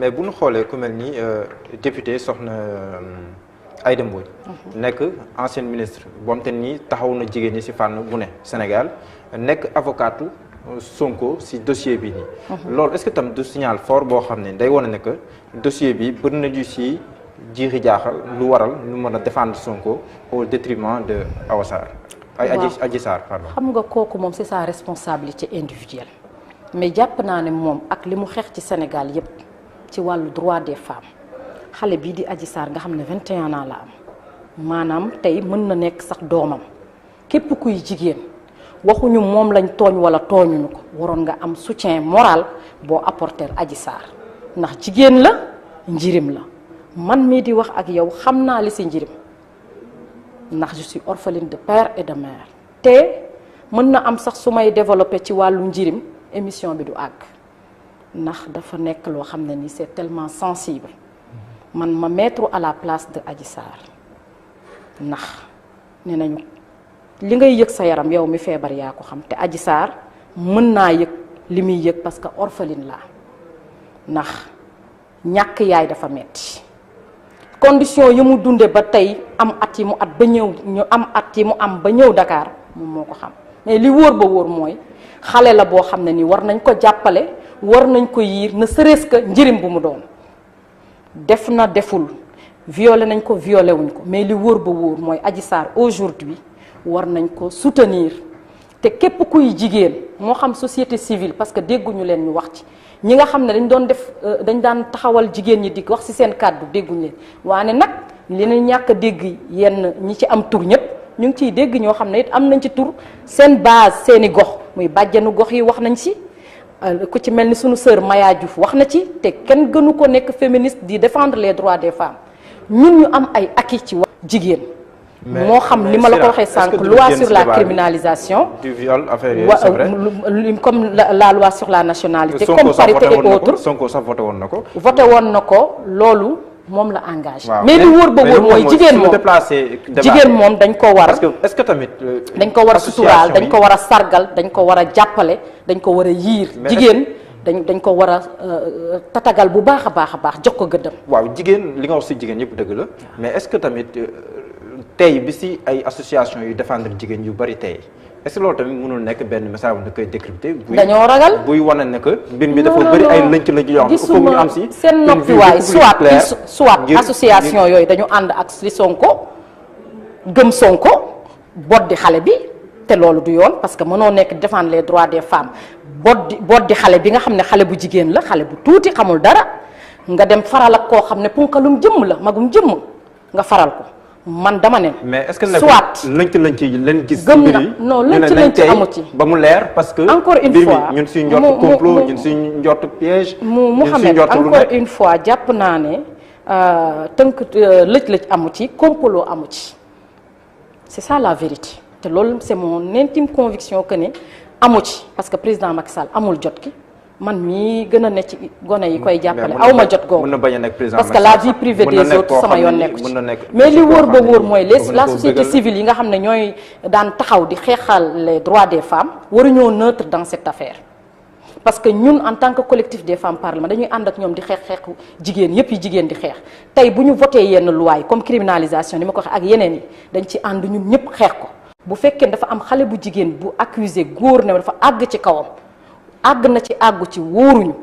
mais bu ñu xoolee ku mel ni député soxna Aïda Mbodj nekk ancienne ministre boo xam te ni taxaw na jigéen ñi ci fànn bu ne Sénégal nekk avocatu Sonko ci dossier bi nii. loolu est-ce que tam du signal fort boo xam ne day wane ne que dossier bi bëri na ju ci jiixi jaaxal lu waral lu mën a défendre Sonko au détriment de Awa Sarr. Adji Sarr pardon. xam nga kooku moom c'est sa responsabilité individuelle mais jàpp naa ne moom ak li mu xeex ci Sénégal yépp ci wàllu droit des femmes xale bii di Adji Sarr nga xam ne 21 ans la am maanaam tey mën na nekk sax doomam képp kuy jigéen waxuñu moom lañ tooñ wala tooñuñu ko waroon nga am soutien moral boo apporter Adji Sarr ndax jigéen la njirim la man mii di wax ak yow xam naa li ci njirim ndax je suis orpheline de père et de mère te mën na am sax su may développer ci wàllu njirim émission bi du àgg ndax dafa nekk loo xam ne ni c'est tellement sensible man ma mettre à la place de Adji Sarr ndax nee nañu li ngay yëg sa yaram yow mi feebar yaa ko xam te Adji Sarr mën naa yëg li muy yëg parce que orpheline la ndax ñàkk yaay dafa metti condition yi mu dunde ba tey am at yi mu at ba ñëw ñu am at yi mu am ba ñëw Dakar moom moo ko xam mais li wóor ba wóor mooy xale la boo xam ne ni war nañ ko jàppale war nañ ko yiir ne serait-ce que njirim bu mu doon def na deful violé nañ ko violé wuñ ko mais li wóor ba wóor mooy Adji Sarr aujourd'hui war nañ ko soutenir te képp kuy jigéen moo xam société civile parce que dégguñu leen ñu wax ci ñi nga xam ne dañ daan taxawal jigéen ñi di wax ci seen kàddu dégguñu leen waane nag li ñu ñàkk a dégg yenn ñi ci am tur ñëpp ñu ngi ciy dégg ñoo xam ne it am nañ ci tur seen base seeni gox muy bàjjanu gox yi wax nañ ci ku ci mel ni sunu sœur Maya Diouf wax na ci te kenn gënu ko nekk féministe di défendre les droits des femmes ñun ñu am ay acquis ci wax jigéen moo xam ni ma la ko waxee sànq loi sur la criminalisation du viol affaire yooyu c'est vrai comme la loi sur la nationalité comme parité et autres Sonko sax voté woon na ko loolu moom la engagé mais li wóor ba wóor mooy jigéen moom dañ ko war est-ce que tamit dañ ko war a suturaal dañ ko war a sargal dañ ko war a jàppale dañ ko war a yiir jigéen dañ ko war a tatagal bu baax a baax jox ko gëddam waaw jigéen li nga wax ci jigéen yëpp dëgg la mais est-ce que tamit tey bi ci ay association yu défendre jigéen yu bari tey est-ce que loolu tamit mënul nekk benn message bu ñu koy décrypter. dañoo ragal buy wane ne que mbir mi dafa bëri ay lënc-lënc yoo xam ne foofu ñu am ci seen noppi waay soit association yooyu dañu ànd ak li Sonko gëm Sonko boddi xale bi te loolu du yoon parce que mënoo nekk défendre les droits des femmes boddi xale bi nga xam ne xale bu jigéen la xale bu tuuti xamul dara nga dem faral ak koo xam ne punkalum jëmm la magum jëmm nga faral ko. man dama ne. mais est-ce que soit lënc-lënc yi leen gis. gëm na non lënc amu ci ba mu leer parce que. encore une fois ñun suñu njort complot ñun suñu njort piège. Mouhamed encore une fois jàpp naa ne tënk lëj-lëj amu ci complot amu ci c'est ça la vérité te loolu c'est mon intime conviction que ne amu ci parce que président Macky Sall amul jot ki man mii gën a ne ci gone yi koy jàppale aw ma jot googu parce que la vie privée des autres sama yoon nekku ci mais li wóor ba wóor mooy la société civile yi nga xam ne ñooy daan taxaw di xeexal les droits des femmes waruñoo neutre dans cette affaire parce que ñun en tant que collectif des femmes parlement dañuy ànd ak ñoom di xeexu jigéen yépp yi jigéen di xeex tey bu ñu voté yenn loi yi comme criminalisation ni ma ko waxee ak yeneen yi dañ ci ànd ñun ñëpp xeex ko bu fekkee dafa am xale bu jigéen bu accusé góor ne dafa àgg ci kawam àgg na ci àggu ci wóoruñu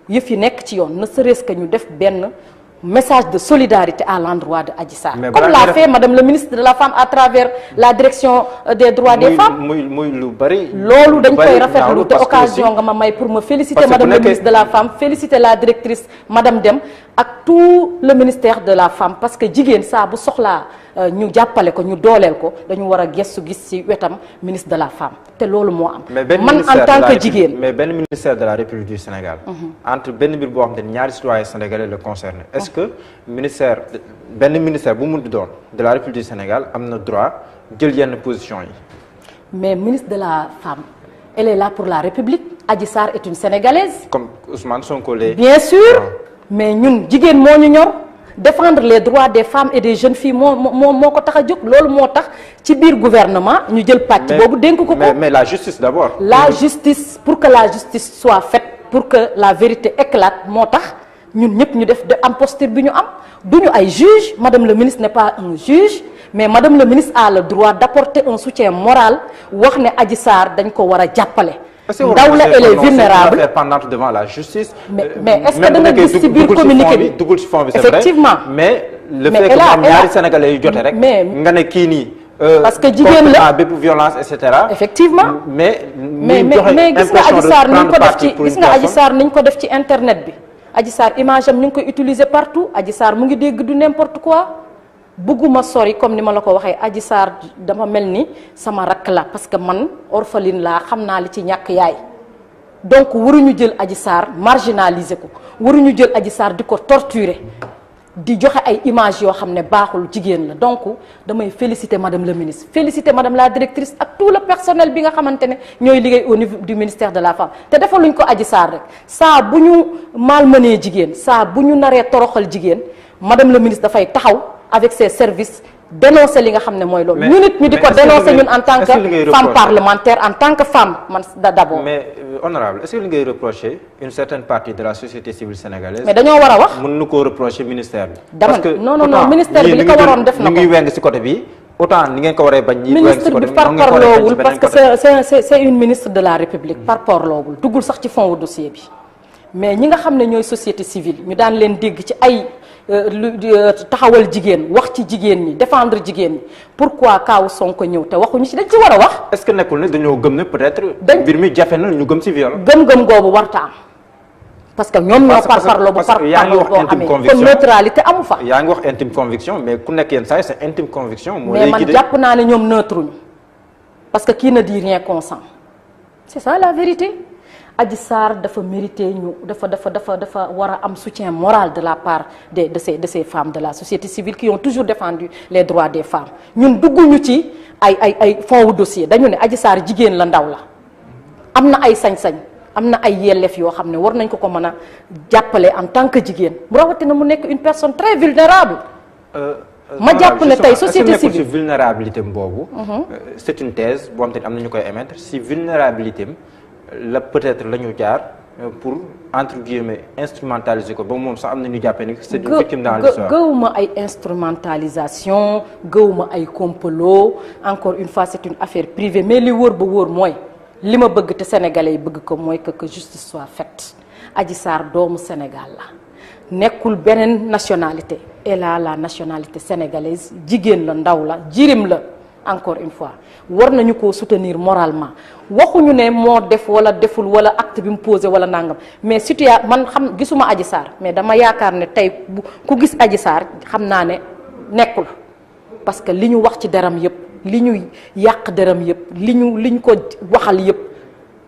yëf yi nekk ci yoon ne serait-ce que ñu def benn message de solidarité à l'endroit de Adji Sarr comme l'a fait madame le ministre de la femme à travers la direction des droits des femmes muy lu bari loolu dañ koy rafetlu te occasion nga ma may pour me féliciter madame le ministre de la femme féliciter la directrice madame Deme ak tout le ministère de la femme parce que jigéen saa bu soxlaa ñu jàppale ko ñu dooleel ko dañu war a gëstu gis ci wetam ministre de la femme te loolu moo am man en tant que jigéen mais benn ministère de la République du Sénégal entre benn mbir boo xam te ne ñaari citoyens sénégalais le concerné est-ce que benn ministère bu mun di doon de la République du Sénégal am na droit jël yenn position yi mais ministre de la femme elle est là pour la République Adji Sarr est une Sénégalaise comme Ousmane Sonko les bien sûr mais ñun jigéen moo ñu ñor défendre les droits des femmes et des jeunes filles moo ko tax a jóg loolu moo tax ci biir gouvernement ñu jël pàcc boobu dénk ko mais la justice d'abord la justice pour que la justice soit faite pour que la vérité éclate moo tax ñun ñëpp ñu def de am posture bi ñu am duñu ay juge madame le ministre n'est pas un juge mais madame le ministre a le droit d'apporter un soutien moral wax ne Adji Sarr dañ ko war a jàppale. ndaw la elle est vulnérable indépendante devant la justice. mais est-ce que da nga gis ci biir communiqué bi dugul ci fond bi c'est effectivement vrai mais le fait que am ñaari sénégalais yu jote rek. nga ne kii nii. parce que jigéen la bépp violence et cetera. effectivement mais gis nga Adji Sarr niñ ko def ci gis nga Adji Sarr niñ ko def ci internet bi. Adji Sarr image am ñu ngi koy utiliser partout Adji Sarr mu ngi dégg du n'importe quoi bëgguma sori comme ni ma la ko waxee Adji Sarr dama mel ni sama rakk la parce que man orpheline laa xam naa li ci ñàkk yaay donc waruñu jël Adji Sarr marginaliser ko waruñu jël Adji Sarr di ko torturer di joxe ay images yoo xam ne baaxul jigéen la donc damay féliciter madame le ministre féliciter madame la directrice ak tout le personnel bi nga xamante ne ñooy liggéey au niveau du ministère de la femme te defaluñ ko Adji Sarr rek saa bu ñu malmené jigéen saa bu ñu naree toroxal jigéen madame le ministre dafay taxaw avec ses services dénoncer li nga xam ne mooy loolu. ñu nit ñu di ko dénoncer ñun en tant que femme parlementaire en tant que femme man d'abord. mais honorable est-ce que li ngay reprocher une certaine partie de la société civile sénégalaise. mais dañoo war a wax. mën na koo reprocher ministère bi. parce que non ministère bi li ko waroon def na ko ñu ngi weng ci côté bi autant ni ngeen ko waree bañ. ñi weng ci côté bi ministre bi par parloowul parce que c'est une ministre de la République par parloowul duggul sax ci fond wu dossier bi mais ñi nga xam ne ñooy société civile ñu daan leen dégg ci ay. taxawal jigéen wax ci jigéen ñi défendre jigéen ñi pourquoi kaaw Sonko ñëw te waxuñu ci dañ ci war a wax. est-ce que nekkul ne dañoo gëm ne peut-être. mbir mi jafe na ñu gëm ci viol. gëm-gëm googu warta am parce que ñoom ñoo parparloo bu parparloo boo amee kon neutralité amu fa. yaa ngi wax intime conviction mais ku nekk yenn saa yi c'est intime conviction. moo mais man jàpp naa ne ñoom neutre ñu parce que qui ne dit rien consent c'est ça la vérité. Adji Sarr dafa mérité ñu dafa war a am soutien moral de la part de ces femmes de la société civile qui ont toujours défendu les droits des femmes ñun dugguñu ci ay fond wu dossier dañu ne Adji Sarr jigéen la ndaw la am na ay sañ-sañ am na ay yelleef yoo xam ne war nañ ko mën a jàppale en tant que jigéen mu rawatina mu nekk une personne très vulnérable ma jàpp ne tey société civile ci vulnérabilité boobu c'est une thèse boo xam te am na ñu koy émettre si vulnérabilité la peut-être la ñu jaar pour entre guillemets instrumentaliser ko ba moom sax am na ñu jàppee ni c'est une victime dans l'histoire. gëwuma ay instrumentalisation gëwuma ay complot encore une fois c'est une affaire privée mais li wóor ba wóor mooy li ma bëgg te sénégalais yi bëgg ko mooy que justice soit faite Adji Sarr doomu Sénégal la nekkul beneen nationalité elle a la nationalité sénégalaise jigéen la ndaw la jirim la. encore une fois war nañu ko soutenir moralement waxuñu ne moo def wala deful wala acte bi mu posé wala nangam mais situation man xam gisuma Adji Sarr mais dama yaakaar ne tey ku gis Adji Sarr xam naa ne nekkul parce que li ñu wax ci deram yëpp li ñu yàq deram yëpp li ñu ko waxal yëpp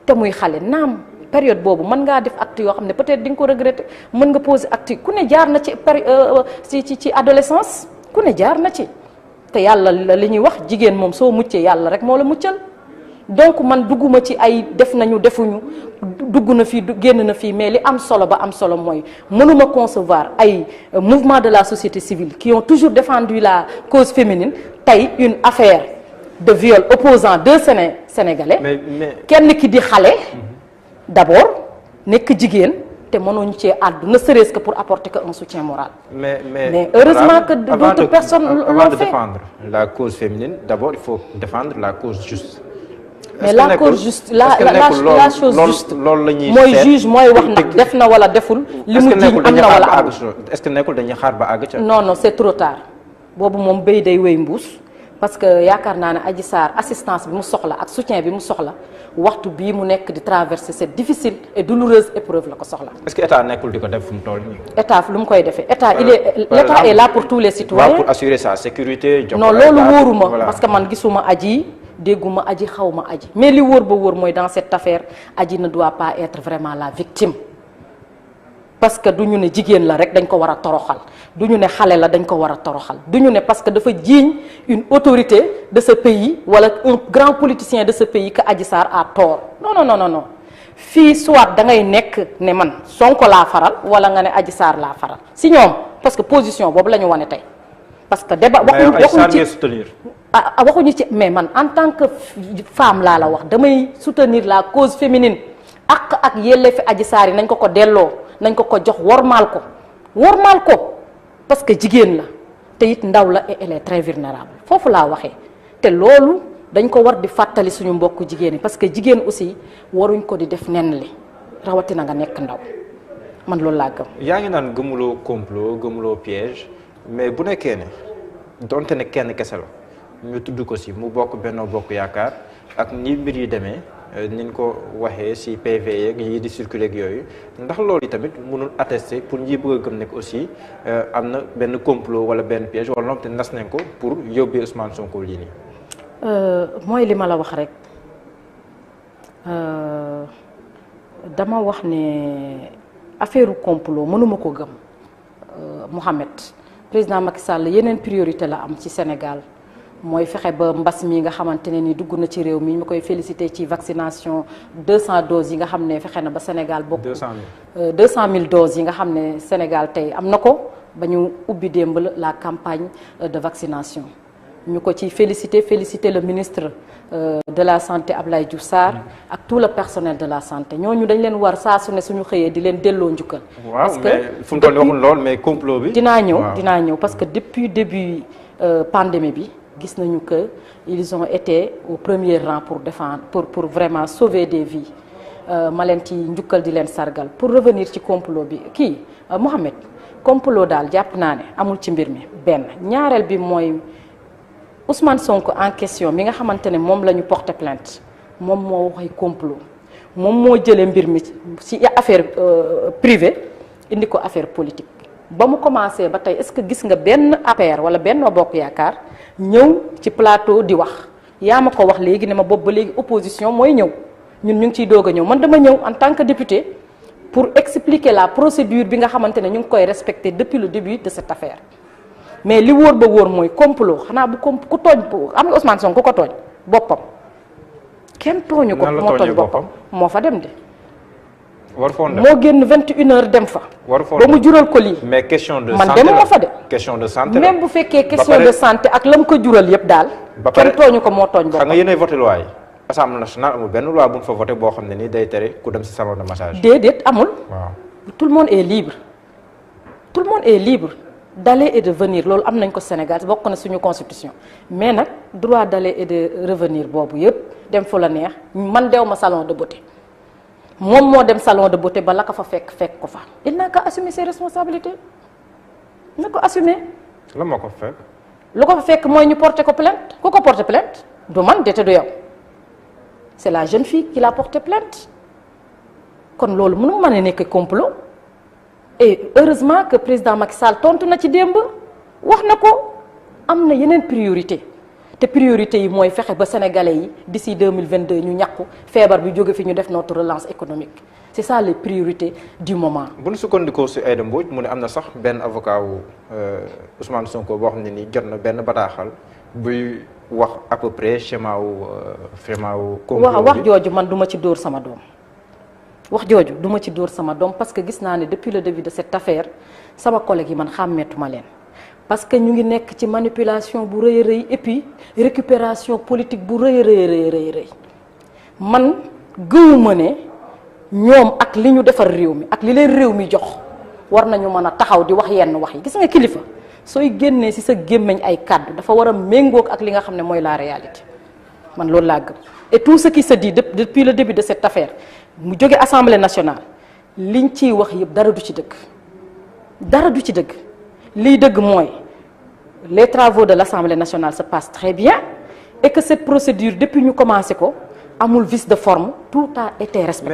te muy xale naam période boobu mën ngaa def acte yoo xam ne peut-être di nga ko regretter mën nga poser acte ku ne jaar na ci adolescence ku ne jaar na ci. te yàlla li ñuy wax jigéen moom soo muccee yàlla rek moo la muccal donc man dugguma ci ay def nañu defuñu dugg na fii génn na fii mais li am solo ba am solo mooy mënuma concevoir ay mouvement de la société civile qui ont toujours défendu la cause féminine tey une affaire de viol opposant deux Sénégalais kenn ki di xale d'abord nekk jigéen te mënuñu cee àddu ne serait-ce que pour apporter que un soutien moral. mais heureusement que d'autres personnes l'ont fait. Défendre la cause féminine d'abord il faut défendre la cause juste. mais la cause juste la chose juste loolu la ñuy mooy juge mooy wax nag def na wala deful. li mu jiiñ am na wala amul est-ce que nekkul dañuy xaar ba àgg ca. non c'est trop tard boobu moom béy day wéy mbuus parce que yaakaar naa ne Adji Sarr assistance bi mu soxla ak soutien bi mu soxla. waxtu bii mu nekk di traverser cette difficile et douloureuse épreuve la ko soxla. est-ce que état nekkul di ko def fu mu toll nii. état lu mu koy defee état l'état est là pour tous les citoyens. pour assurer sa sécurité. non loolu wóoruma parce que man gisuma Adji dégguma Adji xawma Adji mais li wóor ba wóor mooy dans cette affaire Adji ne doit pas être vraiment la victime. parce que du ñu ne jigéen la rek dañ ko war a toroxal du ñu ne xale la dañ ko war a toroxal du ñu ne parce que dafa jiiñ une autorité de ce pays wala un grand politicien de ce pays que Adji Sarr a tort non fii soit da ngay nekk ne man Sonko laa faral wala nga ne Adji Sarr laa faral si ñoom parce que position boobu la ñu wane tey parce que débat waxuñu ci mais man en tant que femme laa la wax damay soutenir la cause féminine ak yelleefi Adji Sarr yi nañ ko delloo nañ ko jox wormaal ko wormaal ko parce que jigéen la te it ndaw la et elle est très vulnérable foofu laa waxee te loolu dañ ko war di fàttali suñu mbokk jigéen yi parce que jigéen aussi waruñ ko di def nenn li rawatina nga nekk ndaw man loolu laa gëm. yaa ngi naan gëmuloo complot gëmuloo piège mais bu nekkee ne donte ne kenn kese la ñu tudd ko si mu bokk Benno Bokk Yaakaar ak ni mbir yi demee niñ ko waxee si PV yeeg yi di circuler ak yooyu ndax loolu yi tamit mënul attester pour ñi bëgg a gëm nekk aussi am na benn complot wala benn piège wala noonu te nas nañ ko pour yóbbee Ousmane Sonko lii nii. mooy li ma la wax rek dama wax ne affaire complot mënuma ko gëm Mouhamed président Macky Sall yeneen priorité la am ci Sénégal mooy fexe ba mbas mi nga xamante ne ni dugg na ci réew mi ñu koy félicité ci vaccination 200 doses yi nga xam ne fexe na ba Sénégal bokk 200 000 doses yi nga xam ne Sénégal tey am na ko ba ñu ubbi démb la campagne de vaccination ñu ko ci félicité le ministre de la santé Abdoulaye Diouf Sarr ak tout le personnel de la santé ñooñu dañ leen war saa su ne suñu xëyee di leen delloo njukkal. parce que fu mu toll waxul lool mais complot bi. dinaa ñëw parce que depuis début pandémie bi gis nañu que ils ont été au premier rang pour défendre pour vraiment sauver des vies ma leen ci njukkal di leen sargal pour revenir ci complot bi kii Mouhamed complot daal jàpp naa ne amul ci mbir mi benn ñaareel bi mooy. Ousmane Sonko en question mi nga xamante ne moom la ñu porté plainte moom moo waxee complot moom moo jëlee mbir mi ci affaire privée indi ko affaire politique ba mu commencé ba tey est-ce que gis nga benn APR wala Benno Bokk Yaakaar ñëw ci plateau di wax yaa ma ko wax léegi ne ma boobu ba léegi opposition mooy ñëw ñun ñu ngi ciy doog a ñëw man dama ñëw en tant que député pour expliquer la procédure bi nga xamante ne ñu ngi koy respecter depuis le début de cette affaire. mais li wóor ba wóor mooy complot xanaa bu ku tooñ am nga Ousmane Sonko ku ko tooñ boppam kenn tooñu ko moo tooñ boppam moo fa dem de moo génn 21h dem fa ba mu jural ko lii mais question de man santé dem moo fa de question de santé même bu fekkee question de santé ak la mu ko jural yëpp daal kenn tooñu ko moo tooñ boppam xam nga yéenay voté loi yi Assemblée nationale amul benn loi bu ñu fa voté boo xam ne nii day tere ku dem si salon de massage déedéet amul waaw tout le monde est libre d'aller et de venir loolu am nañ ko Sénégal bokk na suñu constitution mais nag droit d'aller et de revenir boobu yëpp dem fu la neex man dew ma salon de beauté moom moo dem salon de beauté ba la ko fa fekk ko fa il n'a qu'à assumer ses responsabilités na ko assumer. la moo ko fekk. lu ko fa fekk mooy ñu porter ko plainte ku ko porter plainte du man de te du yow c'est la jeune fille qui l'a porté plainte kon loolu mënu mën a nekk complot. et heureusement que président Macky Sall tontu na ci démb wax na ko am na yeneen priorité te priorité yi mooy fexe ba sénégalais yi d'ici 2022 ñu ñàkku feebar bi jóge fi ñu def notre relance économique c'est ça les priorités du moment. bu ñu sukkandikoo si Aïda Mbodj mu ne am na sax benn avocat wu Ousmane Sonko boo xam ne nii jot na benn bataaxal buy wax à peu près schéma wu complot bi. wax jooju man duma ci dóor sama doom. wax jooju duma ci dóor sama doom parce que gis naa ne depuis le début de cette affaire sama collègue yi man xàmmeetuma leen parce que ñu ngi nekk ci manipulation bu rëy a rëy et puis récupération politique bu rëy a rëy man gëwuma ne ñoom ak li ñu defar réew mi ak li leen réew mi jox war nañu mën a taxaw di wax yenn wax yi gis nga kilifa sooy génnee ci sa gémmiñ ay kàddu dafa war a méngoog ak li nga xam ne mooy la réalité man loolu laa gëm et tout ce qui se dit depuis le début de cette affaire mu jóge Assemblée nationale liñ ciy wax yëpp dara du ci dëgg liy dëgg mooy les travaux de l'Assemblée nationale se passent très bien et que cette procédure depuis ñu commencé ko amul vice de forme tout a été respecté.